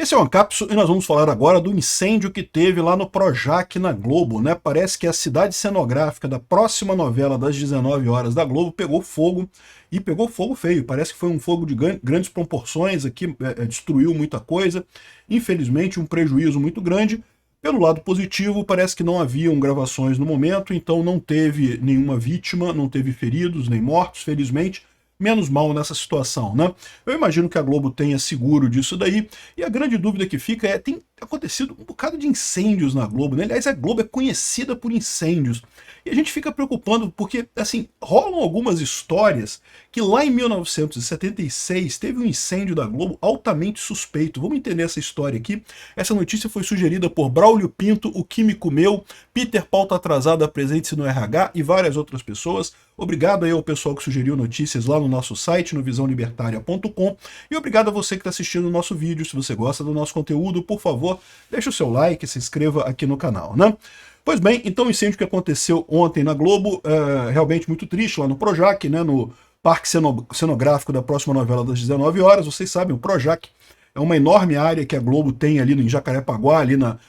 Esse é o Ancapsu e nós vamos falar agora do incêndio que teve lá no Projac na Globo, né? Parece que a cidade cenográfica da próxima novela das 19 horas da Globo pegou fogo, e pegou fogo feio. Parece que foi um fogo de grandes proporções aqui, destruiu muita coisa. Infelizmente, um prejuízo muito grande. Pelo lado positivo, parece que não haviam gravações no momento, então não teve nenhuma vítima, não teve feridos nem mortos, felizmente. Menos mal nessa situação, né? Eu imagino que a Globo tenha seguro disso daí, e a grande dúvida que fica é, tem acontecido um bocado de incêndios na Globo, né? Aliás, a Globo é conhecida por incêndios, e a gente fica preocupando porque, assim, rolam algumas histórias que lá em 1976 teve um incêndio da Globo altamente suspeito. Vamos entender essa história aqui. Essa notícia foi sugerida por Braulio Pinto, o Químico Meu, Peter Pauta Atrasada, Presente-se no RH e várias outras pessoas. Obrigado aí ao pessoal que sugeriu notícias lá no nosso site, no visãolibertaria.com, e obrigado a você que está assistindo o nosso vídeo. Se você gosta do nosso conteúdo, por favor, deixe o seu like, se inscreva aqui no canal, né? Pois bem, então o incêndio que aconteceu ontem na Globo, realmente muito triste, lá no Projac, né, no Parque Cenográfico da próxima novela das 19 horas. Vocês sabem, o Projac é uma enorme área que a Globo tem ali em Jacarepaguá, ali na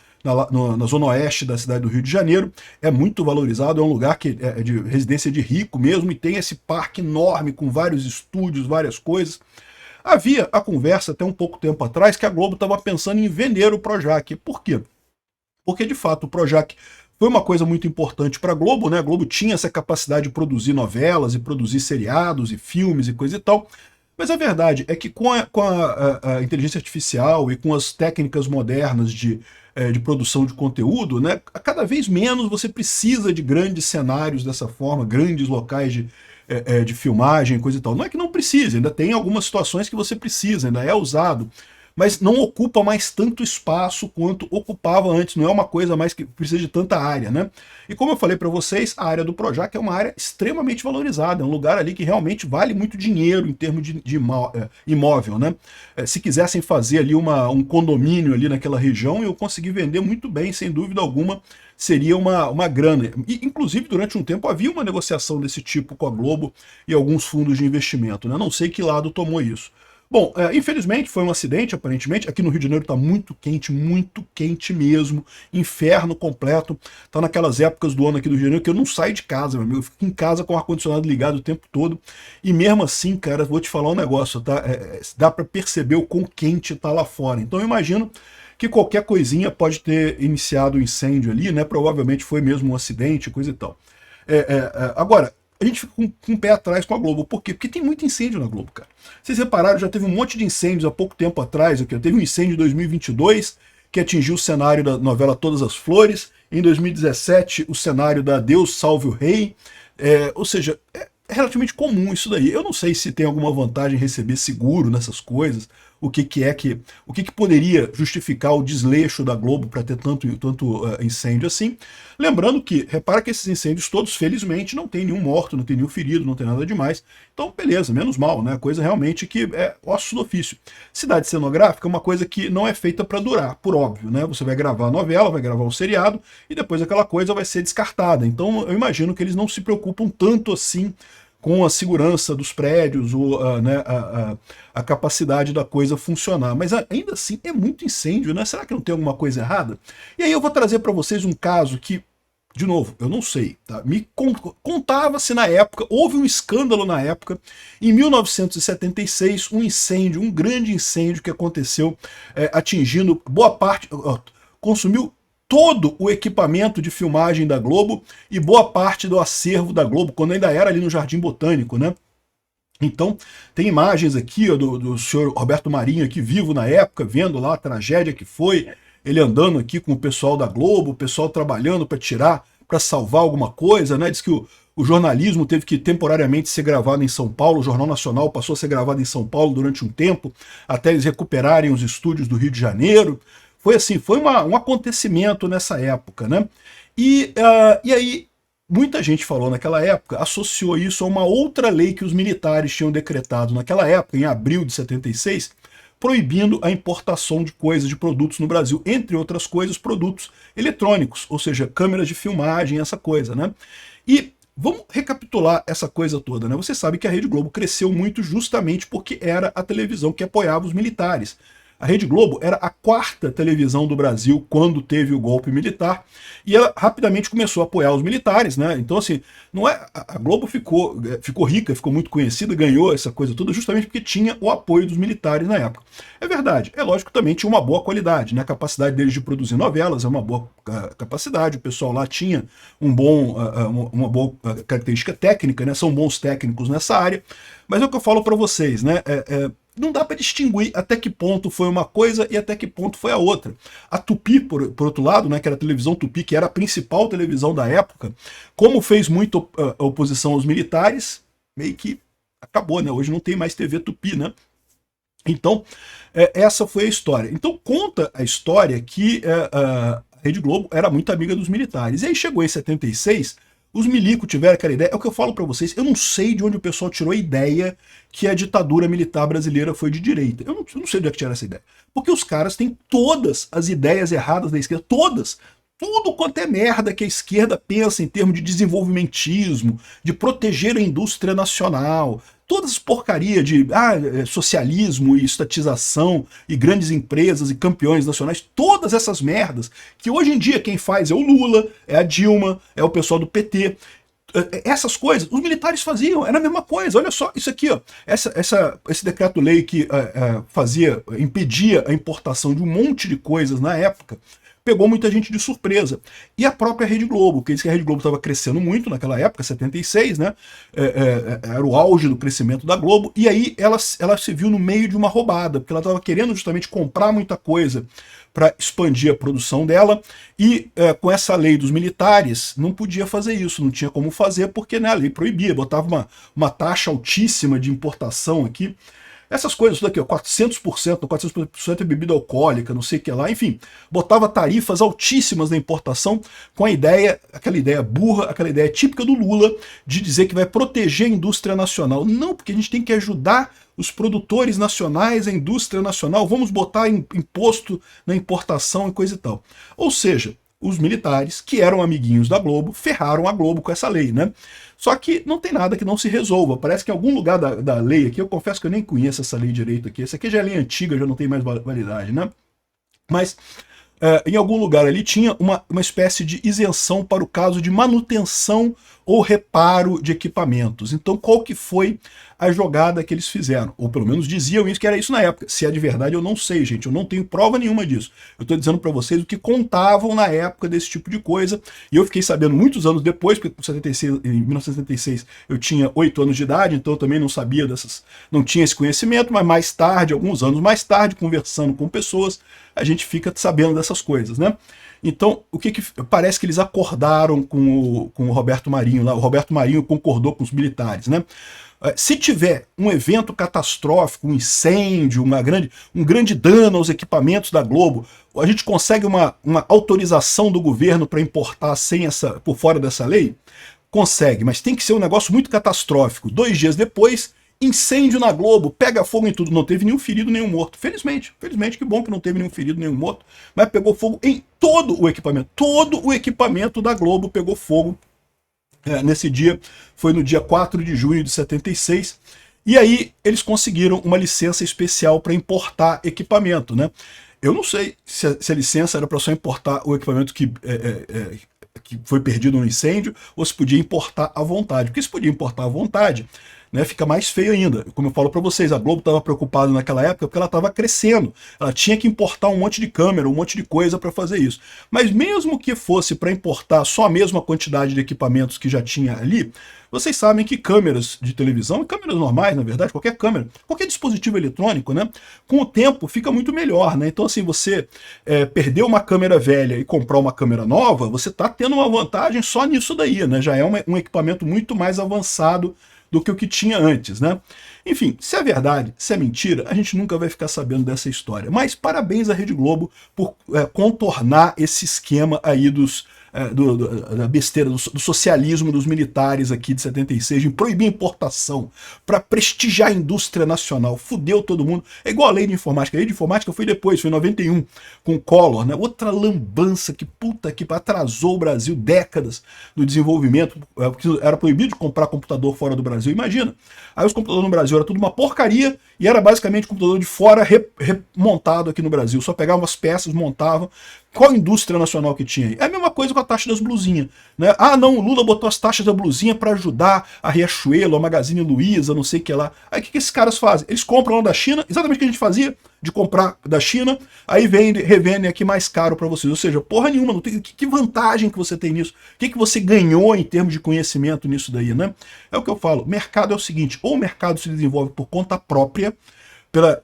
zona oeste da cidade do Rio de Janeiro. É muito valorizado, é um lugar que é de residência de rico mesmo, e tem esse parque enorme com vários estúdios, várias coisas. Havia a conversa até um pouco tempo atrás que a Globo estava pensando em vender o Projac. Por quê? Porque, de fato, o Projac foi uma coisa muito importante para a Globo, né? A Globo tinha essa capacidade de produzir novelas e produzir seriados e filmes e coisa e tal. Mas a verdade é que com a inteligência artificial e com as técnicas modernas de produção de conteúdo, né, cada vez menos você precisa de grandes cenários dessa forma, grandes locais de filmagem, coisa e tal. Não é que não precise, ainda tem algumas situações que você precisa, ainda é usado, mas não ocupa mais tanto espaço quanto ocupava antes, não é uma coisa mais que precisa de tanta área, né? E como eu falei para vocês, a área do Projac é uma área extremamente valorizada, é um lugar ali que realmente vale muito dinheiro em termos de imóvel, né? Se quisessem fazer ali um condomínio ali naquela região, eu consegui vender muito bem, sem dúvida alguma, seria uma grana. E, inclusive, durante um tempo havia uma negociação desse tipo com a Globo e alguns fundos de investimento, né? Não sei que lado tomou isso. Bom, infelizmente foi um acidente, aparentemente. Aqui no Rio de Janeiro está muito quente mesmo, inferno completo. Tá naquelas épocas do ano aqui do Rio de Janeiro que eu não saio de casa, meu amigo. Eu fico em casa com o ar-condicionado ligado o tempo todo. E mesmo assim, cara, vou te falar um negócio, tá? Dá para perceber o quão quente tá lá fora. Então eu imagino que qualquer coisinha pode ter iniciado o incêndio ali, né? Provavelmente foi mesmo um acidente, coisa e tal. Agora, a gente fica com o pé atrás com a Globo. Por quê? Porque tem muito incêndio na Globo, cara. Vocês repararam, já teve um monte de incêndios há pouco tempo atrás. Aqui, teve um incêndio em 2022 que atingiu o cenário da novela Todas as Flores. Em 2017, o cenário da Deus Salve o Rei. Ou seja, é relativamente comum isso daí. Eu não sei se tem alguma vantagem em receber seguro nessas coisas, o que poderia justificar o desleixo da Globo para ter tanto incêndio assim. Lembrando que, repara que esses incêndios todos, felizmente, não tem nenhum morto, não tem nenhum ferido, não tem nada demais. Então, beleza, menos mal, né? Coisa realmente que é ossos do ofício. Cidade cenográfica é uma coisa que não é feita para durar, por óbvio, né? Você vai gravar a novela, vai gravar um seriado, e depois aquela coisa vai ser descartada. Então, eu imagino que eles não se preocupam tanto assim com a segurança dos prédios, a capacidade da coisa funcionar. Mas ainda assim é muito incêndio, né? Será que não tem alguma coisa errada? E aí eu vou trazer para vocês um caso que, de novo, eu não sei, tá? Me contava-se na época, houve um escândalo na época, em 1976, um incêndio, um grande incêndio que aconteceu, atingindo boa parte, consumiu todo o equipamento de filmagem da Globo e boa parte do acervo da Globo, quando ainda era ali no Jardim Botânico, né? Então, tem imagens aqui do senhor Roberto Marinho aqui vivo na época, vendo lá a tragédia que foi, ele andando aqui com o pessoal da Globo, o pessoal trabalhando para salvar alguma coisa, né? Diz que o jornalismo teve que temporariamente ser gravado em São Paulo, o Jornal Nacional passou a ser gravado em São Paulo durante um tempo, até eles recuperarem os estúdios do Rio de Janeiro. Foi assim, foi um acontecimento nessa época, né? E aí, muita gente falou naquela época, associou isso a uma outra lei que os militares tinham decretado naquela época, em abril de 76, proibindo a importação de coisas, de produtos no Brasil, entre outras coisas, produtos eletrônicos, ou seja, câmeras de filmagem, essa coisa, né? E vamos recapitular essa coisa toda, né? Você sabe que a Rede Globo cresceu muito justamente porque era a televisão que apoiava os militares. A Rede Globo era a quarta televisão do Brasil quando teve o golpe militar, e ela rapidamente começou a apoiar os militares, né? Então, assim, não é, a Globo ficou rica, ficou muito conhecida, ganhou essa coisa toda justamente porque tinha o apoio dos militares na época. É verdade, é lógico que também tinha uma boa qualidade, né? A capacidade deles de produzir novelas é uma boa capacidade, o pessoal lá tinha uma boa característica técnica, né? São bons técnicos nessa área, mas é o que eu falo para vocês, né? Não dá para distinguir até que ponto foi uma coisa e até que ponto foi a outra. A Tupi, por outro lado, né, que era a televisão Tupi, que era a principal televisão da época, como fez muito oposição aos militares, meio que acabou, né? Hoje não tem mais TV Tupi, né? Então, essa foi a história. Então, conta a história que a Rede Globo era muito amiga dos militares. E aí chegou em 76, os milicos tiveram aquela ideia, é o que eu falo para vocês, eu não sei de onde o pessoal tirou a ideia que a ditadura militar brasileira foi de direita. Eu não sei de onde tiraram essa ideia. Porque os caras têm todas as ideias erradas da esquerda, todas. Tudo quanto é merda que a esquerda pensa em termos de desenvolvimentismo, de proteger a indústria nacional, todas as porcarias de socialismo e estatização e grandes empresas e campeões nacionais, todas essas merdas, que hoje em dia quem faz é o Lula, é a Dilma, é o pessoal do PT. Essas coisas, os militares faziam, era a mesma coisa. Olha só, isso aqui, ó, esse decreto-lei que impedia a importação de um monte de coisas na época, pegou muita gente de surpresa. E a própria Rede Globo, que diz que a Rede Globo estava crescendo muito naquela época, 76, né? Era o auge do crescimento da Globo, e aí ela se viu no meio de uma roubada, porque ela estava querendo justamente comprar muita coisa para expandir a produção dela, e com essa lei dos militares, não podia fazer isso, não tinha como fazer, porque, né, a lei proibia, botava uma taxa altíssima de importação aqui. Essas coisas, tudo aqui, ó, 400% é bebida alcoólica, não sei o que lá, enfim, botava tarifas altíssimas na importação com a ideia, aquela ideia burra, aquela ideia típica do Lula de dizer que vai proteger a indústria nacional. Não, porque a gente tem que ajudar os produtores nacionais, a indústria nacional, vamos botar imposto na importação e coisa e tal. Ou seja, os militares, que eram amiguinhos da Globo, ferraram a Globo com essa lei, né? Só que não tem nada que não se resolva. Parece que em algum lugar da lei aqui, eu confesso que eu nem conheço essa lei direito aqui, essa aqui já é lei antiga, já não tem mais validade, né? Mas em algum lugar ali tinha uma espécie de isenção para o caso de manutenção ou reparo de equipamentos. Então qual que foi a jogada que eles fizeram? Ou pelo menos diziam isso, que era isso na época. Se é de verdade eu não sei, gente, eu não tenho prova nenhuma disso. Eu estou dizendo para vocês o que contavam na época desse tipo de coisa, e eu fiquei sabendo muitos anos depois, porque em 1976 eu tinha 8 anos de idade, então eu também não sabia não tinha esse conhecimento, mas mais tarde, alguns anos mais tarde, conversando com pessoas, a gente fica sabendo dessas coisas, né? Então, o que parece que eles acordaram com o Roberto Marinho lá, o Roberto Marinho concordou com os militares, né? Se tiver um evento catastrófico, um incêndio, um grande dano aos equipamentos da Globo, a gente consegue uma autorização do governo para importar por fora dessa lei? Consegue, mas tem que ser um negócio muito catastrófico. 2 dias depois, incêndio na Globo, pega fogo em tudo. Não teve nenhum ferido, nenhum morto. Felizmente, que bom que não teve nenhum ferido, nenhum morto, mas pegou fogo em todo o equipamento. Todo o equipamento da Globo pegou fogo. Nesse dia, foi no dia 4 de junho de 76, e aí eles conseguiram uma licença especial para importar equipamento, né? Eu não sei se a licença era para só importar o equipamento que foi perdido no incêndio, ou se podia importar à vontade. Porque se podia importar à vontade, né, fica mais feio ainda. Como eu falo para vocês, a Globo estava preocupada naquela época porque ela estava crescendo. Ela tinha que importar um monte de câmera, um monte de coisa para fazer isso. Mas mesmo que fosse para importar só a mesma quantidade de equipamentos que já tinha ali, vocês sabem que câmeras de televisão, câmeras normais, na verdade, qualquer câmera, qualquer dispositivo eletrônico, né, com o tempo fica muito melhor, né? Então, assim, você perder uma câmera velha e comprar uma câmera nova, você está tendo uma vantagem só nisso daí, né? Já é um equipamento muito mais avançado do que o que tinha antes, né? Enfim, se é verdade, se é mentira, a gente nunca vai ficar sabendo dessa história. Mas parabéns à Rede Globo por contornar esse esquema aí dos da besteira, do socialismo dos militares aqui de 76, de proibir importação, para prestigiar a indústria nacional, fudeu todo mundo. É igual a lei de informática. A lei de informática foi depois, foi em 91, com o Collor, né? Outra lambança que puta que atrasou o Brasil décadas no desenvolvimento, porque era proibido de comprar computador fora do Brasil, imagina. Aí os computadores no Brasil era tudo uma porcaria e era basicamente computador de fora remontado aqui no Brasil. Só pegavam as peças, montavam. Qual indústria nacional que tinha aí? É a mesma coisa com a taxa das blusinhas, né? Ah, não, o Lula botou as taxas da blusinha para ajudar a Riachuelo, a Magazine Luiza, não sei o que lá. Aí o que esses caras fazem? Eles compram lá da China, exatamente o que a gente fazia, de comprar da China, aí revendem aqui mais caro para vocês. Ou seja, porra nenhuma, não tem, que vantagem que você tem nisso? O que você ganhou em termos de conhecimento nisso daí, né? É o que eu falo, mercado é o seguinte, ou o mercado se desenvolve por conta própria, pela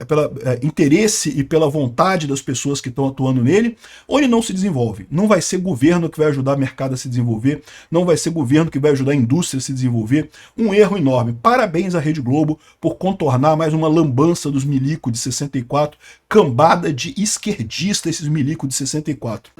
interesse e pela vontade das pessoas que estão atuando nele, ou ele não se desenvolve. Não vai ser governo que vai ajudar o mercado a se desenvolver, não vai ser governo que vai ajudar a indústria a se desenvolver. Um erro enorme. Parabéns à Rede Globo por contornar mais uma lambança dos milico de 64, cambada de esquerdista esses milico de 64.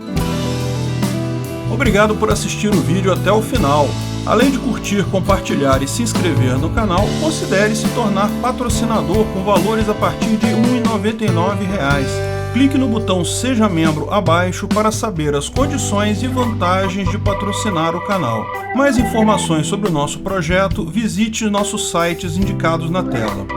Obrigado por assistir o vídeo até o final. Além de curtir, compartilhar e se inscrever no canal, considere se tornar patrocinador com valores a partir de R$ 1,99. Clique no botão Seja Membro abaixo para saber as condições e vantagens de patrocinar o canal. Mais informações sobre o nosso projeto, visite nossos sites indicados na tela.